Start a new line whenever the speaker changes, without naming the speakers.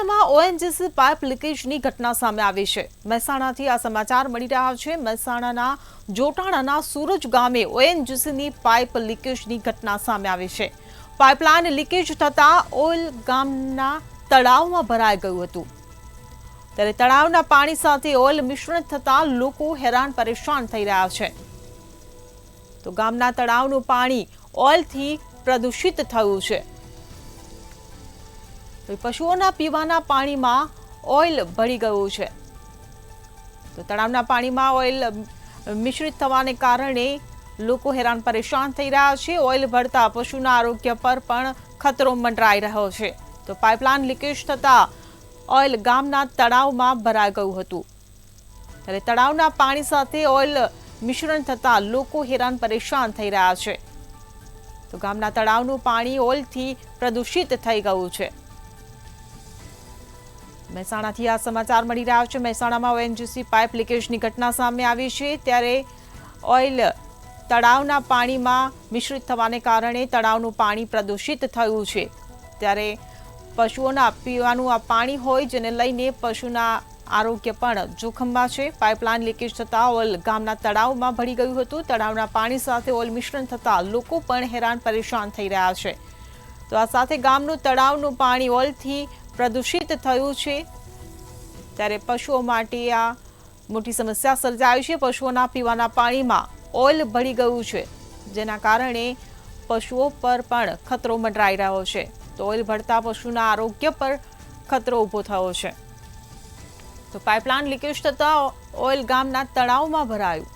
મહેસાણામાં ONGC pipe લીકેજની ઘટના સામે આવી છે। મહેસાણાથી આ સમાચાર મળી રહ્યા છે। મહેસાણાના જોટાણાના સૂરજ ગામે ઓએનજીસીની પાઇપ લીકેજની ઘટના સામે આવી છે। પાઇપલાઇન લીકેજ થતા ઓઇલ ગામના તળાવમાં ભરાઈ ગયું હતું। ત્યારે તળાવના પાણી સાથે ઓઇલ મિશ્રણ થતા લોકો હેરાન પરેશાન થઈ રહ્યા છે। તો ગામના તળાવનું પાણી ઓઇલથી પ્રદૂષિત થયું છે। પશુઓના પીવાના પાણીમાં ઓઇલ ભળી ગયું છે। તો તળાવના પાણીમાં ઓઇલ મિશ્રિત થવાને કારણે લોકો હેરાન પરેશાન થઈ રહ્યા છે। ઓઇલ ભળતા પશુના આરોગ્ય પર પણ ખતરો મંડરાઈ રહ્યો છે। તો પાઇપલાઇન લીકેજ થતા ઓઇલ ગામના તળાવમાં ભરાઈ ગયું હતું। ત્યારે તળાવના પાણી સાથે ઓઇલ મિશ્રણ થતા લોકો હેરાન પરેશાન થઈ રહ્યા છે। તો ગામના તળાવનું પાણી ઓઇલથી પ્રદૂષિત થઈ ગયું છે। મહેસાણાથી આ સમાચાર મળી રહ્યા છે। મહેસાણામાં ઓએનજીસી પાઇપ લીકેજની ઘટના સામે આવી છે। ત્યારે ઓઇલ તળાવના પાણીમાં મિશ્રિત થવાને કારણે તળાવનું પાણી પ્રદૂષિત થયું છે। ત્યારે પશુઓના પીવાનું આ પાણી હોય જેને લઈને પશુના આરોગ્ય પણ જોખમમાં છે। પાઇપલાઇન લીકેજ થતાં ઓઇલ ગામના તળાવમાં ભળી ગયું હતું। તળાવના પાણી સાથે ઓઇલ મિશ્રણ થતાં લોકો પણ હેરાન પરેશાન થઈ રહ્યા છે। તો આ સાથે ગામનું તળાવનું પાણી ઓઇલથી પ્રદૂષિત થયું છે। ત્યારે પશુઓ માટે આ મોટી સમસ્યા સર્જાઈ છે। પશુઓના પીવાના પાણીમાં ઓઇલ ભળી ગયું છે જેના કારણે પશુઓ પર પણ ખતરો મંડરાઈ રહ્યો છે। તો ઓઇલ ભળતા પશુના આરોગ્ય પર ખતરો ઊભો થયો છે। તો પાઇપલાઇન લીકેજ થતાં ઓઇલ ગામના તળાવમાં ભરાયું।